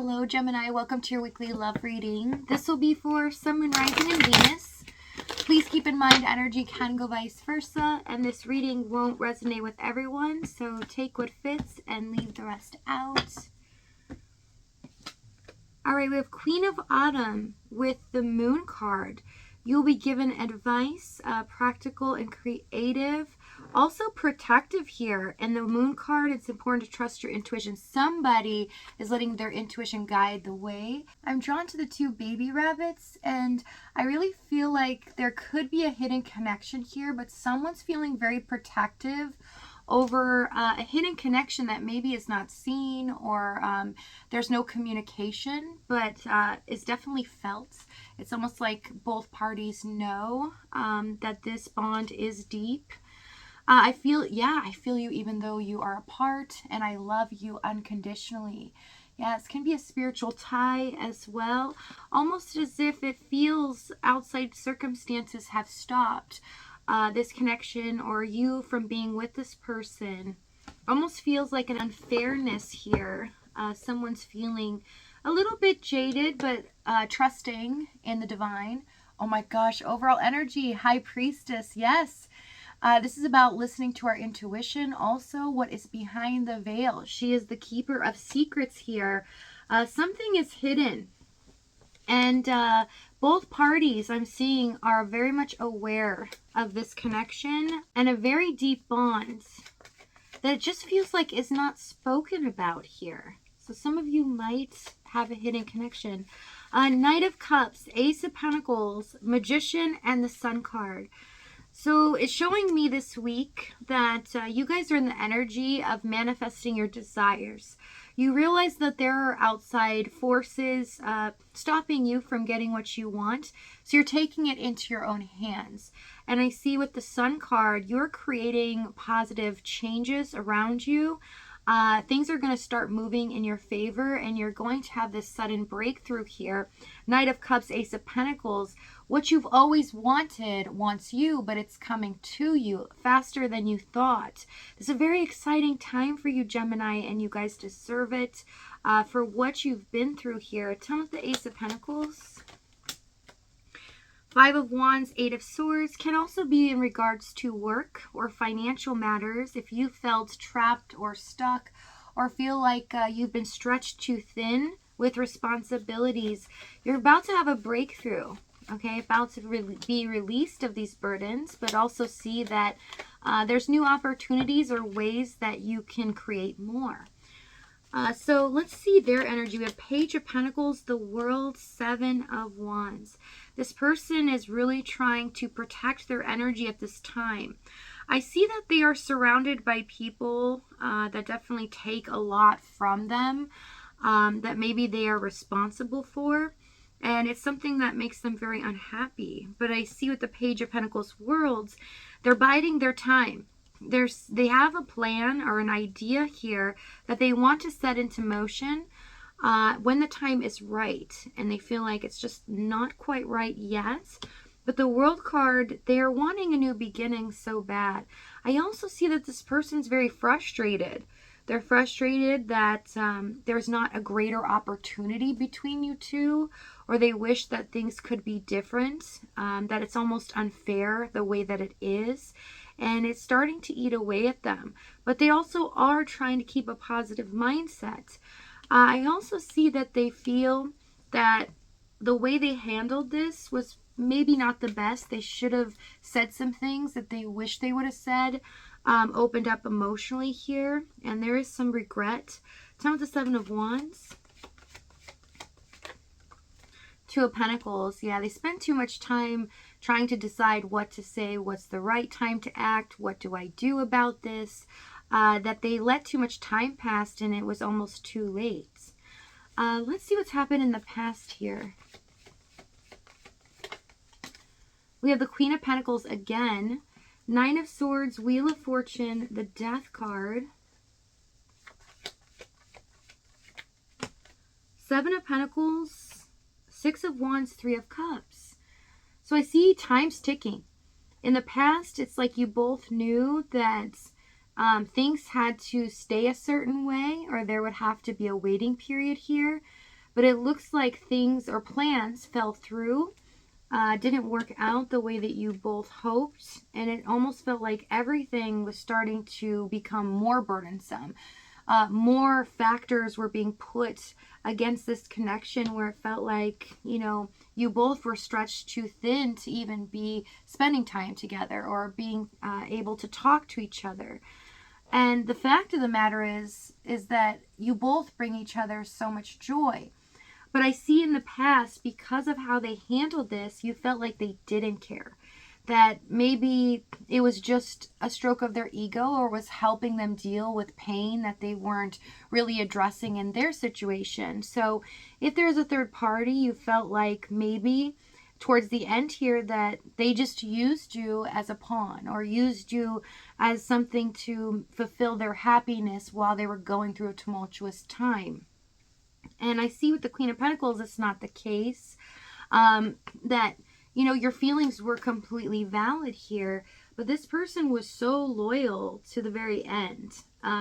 Hello Gemini, welcome to your weekly love reading. This will be for Sun, Moon, Rising, and Venus. Please keep in mind energy can go vice versa, and this reading won't resonate with everyone, so take what fits and leave the rest out. Alright, we have Queen of Autumn with the Moon card. You'll be given advice, practical and creative, also protective here. And the Moon card, it's important to trust your intuition. Somebody is letting their intuition guide the way. I'm drawn to the two baby rabbits, and I really feel like there could be a hidden connection here, but someone's feeling very protective over a hidden connection that maybe is not seen, or there's no communication, but is definitely felt. It's almost like both parties know that this bond is deep. I feel you even though you are apart, and I love you unconditionally. Yes, can be a spiritual tie as well, almost as if it feels outside circumstances have stopped this connection or you from being with this person. Almost feels like an unfairness here. Someone's feeling a little bit jaded, but trusting in the divine. Oh my gosh, overall energy, High Priestess, yes. This is about listening to our intuition, also what is behind the veil. She is the keeper of secrets here. Something is hidden. And both parties I'm seeing are very much aware of this connection and a very deep bond that it just feels like is not spoken about here. So some of you might have a hidden connection. Knight of Cups, Ace of Pentacles, Magician, and the Sun card. So it's showing me this week that you guys are in the energy of manifesting your desires. You realize that there are outside forces stopping you from getting what you want. So you're taking it into your own hands. And I see with the Sun card, you're creating positive changes around you. Things are going to start moving in your favor, and you're going to have this sudden breakthrough here. Knight of Cups, Ace of Pentacles. What you've always wanted wants you, but it's coming to you faster than you thought. It's a very exciting time for you, Gemini, and you guys deserve it for what you've been through here. Tell me the Ace of Pentacles. Five of Wands, Eight of Swords can also be in regards to work or financial matters. If you felt trapped or stuck or feel like you've been stretched too thin with responsibilities, you're about to have a breakthrough. Okay, about to be released of these burdens, but also see that there's new opportunities or ways that you can create more. So let's see their energy. We have Page of Pentacles, the World, Seven of Wands. This person is really trying to protect their energy at this time. I see that they are surrounded by people that definitely take a lot from them, that maybe they are responsible for. And it's something that makes them very unhappy. But I see with the Page of Pentacles Worlds, they're biding their time. They have a plan or an idea here that they want to set into motion when the time is right. And they feel like it's just not quite right yet. But the World card, they are wanting a new beginning so bad. I also see that this person's very frustrated. They're frustrated that there's not a greater opportunity between you two, or they wish that things could be different, that it's almost unfair the way that it is, and it's starting to eat away at them. But they also are trying to keep a positive mindset. I also see that they feel that the way they handled this was maybe not the best. They should have said some things that they wish they would have said. Opened up emotionally here, and there is some regret. Tell me the Seven of Wands. Two of Pentacles. Yeah, they spend too much time trying to decide what to say, what's the right time to act, what do I do about this, that they let too much time pass and it was almost too late. Let's see what's happened in the past here. We have the Queen of Pentacles again. Nine of Swords, Wheel of Fortune, the Death card. Seven of Pentacles, Six of Wands, Three of Cups. So I see time's ticking. In the past, it's like you both knew that things had to stay a certain way, or there would have to be a waiting period here. but it looks like things or plans fell through, didn't work out the way that you both hoped, and it almost felt like everything was starting to become more burdensome. More factors were being put against this connection where it felt like, you both were stretched too thin to even be spending time together or being able to talk to each other. And the fact of the matter is that you both bring each other so much joy. But I see in the past, because of how they handled this, you felt like they didn't care. That maybe it was just a stroke of their ego or was helping them deal with pain that they weren't really addressing in their situation. So if there's a third party, you felt like maybe towards the end here that they just used you as a pawn or used you as something to fulfill their happiness while they were going through a tumultuous time. And I see with the Queen of Pentacles, it's not the case. That, your feelings were completely valid here, but this person was so loyal to the very end.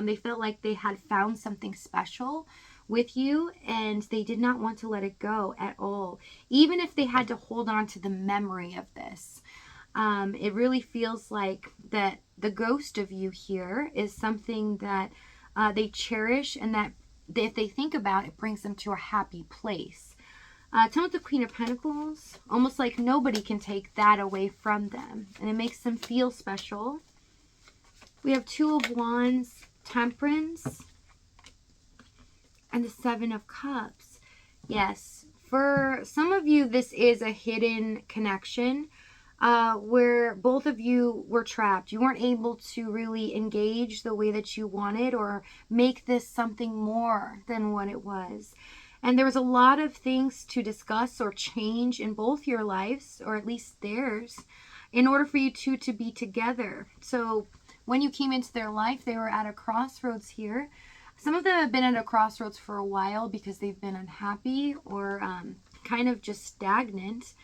They felt like they had found something special with you, and they did not want to let it go at all, even if they had to hold on to the memory of this. It really feels like that the ghost of you here is something that they cherish, and that if they think about it, brings them to a happy place. Tell with the Queen of Pentacles, almost like nobody can take that away from them, and it makes them feel special. We have Two of Wands, Temperance, and the Seven of Cups. Yes, for some of you, this is a hidden connection where both of you were trapped. You weren't able to really engage the way that you wanted or make this something more than what it was. And there was a lot of things to discuss or change in both your lives, or at least theirs, in order for you two to be together. So when you came into their life, they were at a crossroads here. Some of them have been at a crossroads for a while because they've been unhappy or kind of just stagnant.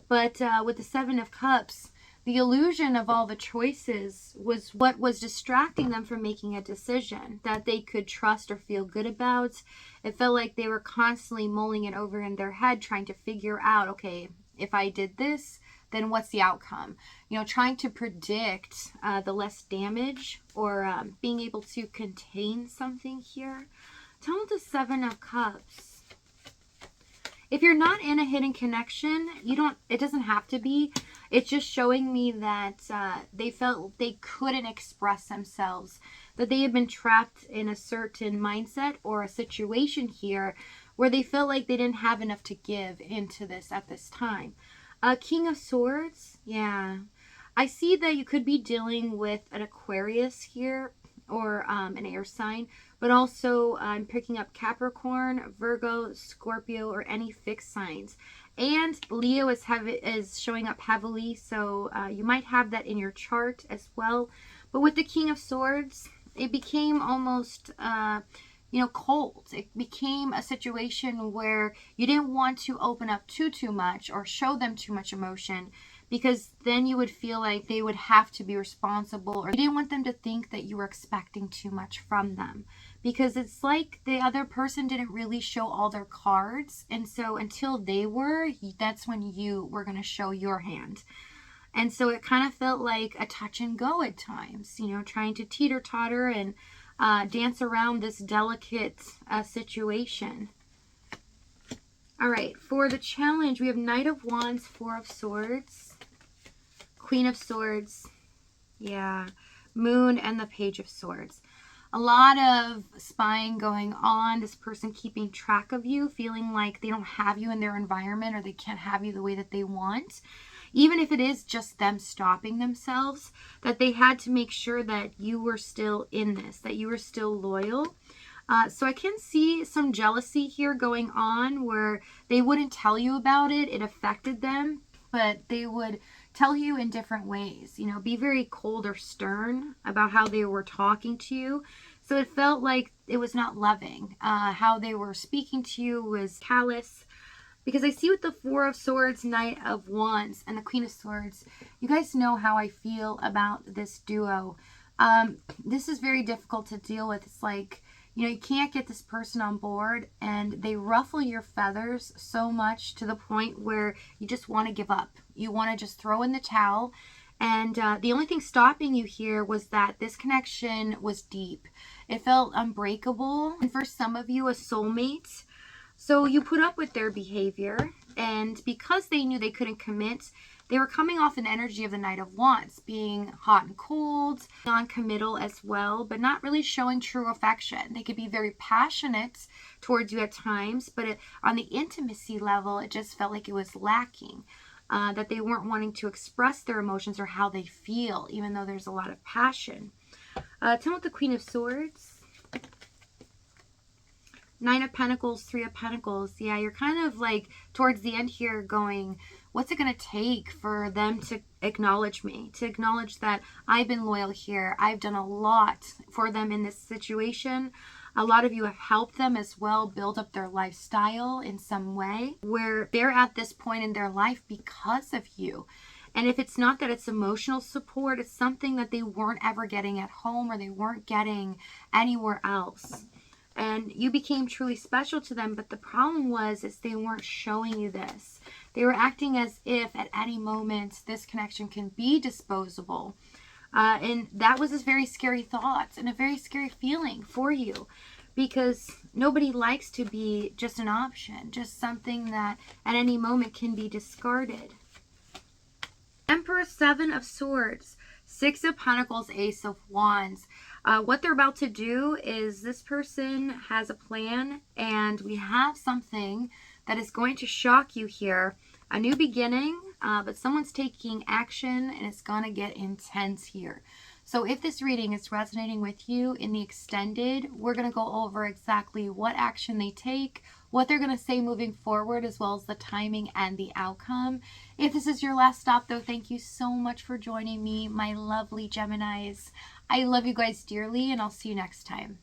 But with the Seven of Cups, the illusion of all the choices was what was distracting them from making a decision that they could trust or feel good about. It felt like they were constantly mulling it over in their head, trying to figure out, okay, if I did this, then what's the outcome? Trying to predict the less damage or being able to contain something here. Tell me the Seven of Cups. If you're not in a hidden connection, it doesn't have to be. It's just showing me that they felt they couldn't express themselves, that they had been trapped in a certain mindset or a situation here where they felt like they didn't have enough to give into this at this time. King of Swords, yeah. I see that you could be dealing with an Aquarius here or an air sign, but also I'm picking up Capricorn, Virgo, Scorpio, or any fixed signs. And Leo is showing up heavily, so you might have that in your chart as well. But with the King of Swords, it became almost cold. It became a situation where you didn't want to open up too much or show them too much emotion, because then you would feel like they would have to be responsible, or you didn't want them to think that you were expecting too much from them, because it's like the other person didn't really show all their cards, and so until they were, that's when you were going to show your hand. And so it kind of felt like a touch and go at times, trying to teeter-totter and dance around this delicate situation. All right, for the challenge, we have Knight of Wands, Four of Swords, Queen of Swords, yeah, Moon, and the Page of Swords. A lot of spying going on, this person keeping track of you, feeling like they don't have you in their environment or they can't have you the way that they want. Even if it is just them stopping themselves, that they had to make sure that you were still in this, that you were still loyal. So I can see some jealousy here going on where they wouldn't tell you about it. It affected them, but they would tell you in different ways, be very cold or stern about how they were talking to you. So it felt like it was not loving. How they were speaking to you was callous. Because I see with the Four of Swords, Knight of Wands, and the Queen of Swords, you guys know how I feel about this duo. This is very difficult to deal with. It's like You know, you can't get this person on board, and they ruffle your feathers so much to the point where you just want to give up. You want to just throw in the towel. And the only thing stopping you here was that this connection was deep. It felt unbreakable. And for some of you, a soulmate. So you put up with their behavior. And because they knew they couldn't commit, they were coming off an energy of the Knight of Wands, being hot and cold, non-committal as well, but not really showing true affection. They could be very passionate towards you at times, but on the intimacy level, it just felt like it was lacking. That they weren't wanting to express their emotions or how they feel, even though there's a lot of passion. Tell me what the Queen of Swords. Nine of Pentacles, Three of Pentacles. Yeah, you're kind of like towards the end here going, what's it going to take for them to acknowledge me? To acknowledge that I've been loyal here. I've done a lot for them in this situation. A lot of you have helped them as well build up their lifestyle in some way where they're at this point in their life because of you. And if it's not that it's emotional support, it's something that they weren't ever getting at home or they weren't getting anywhere else. And you became truly special to them, but the problem was is they weren't showing you this. They were acting as if at any moment this connection can be disposable. And that was a very scary thought and a very scary feeling for you, because nobody likes to be just an option, just something that at any moment can be discarded. Emperor, Seven of Swords, Six of Pentacles, Ace of Wands. What they're about to do is this person has a plan, and we have something that is going to shock you here. A new beginning, but someone's taking action, and it's going to get intense here. So if this reading is resonating with you in the extended, we're going to go over exactly what action they take, what they're going to say moving forward, as well as the timing and the outcome. If this is your last stop, though, thank you so much for joining me, my lovely Geminis. I love you guys dearly, and I'll see you next time.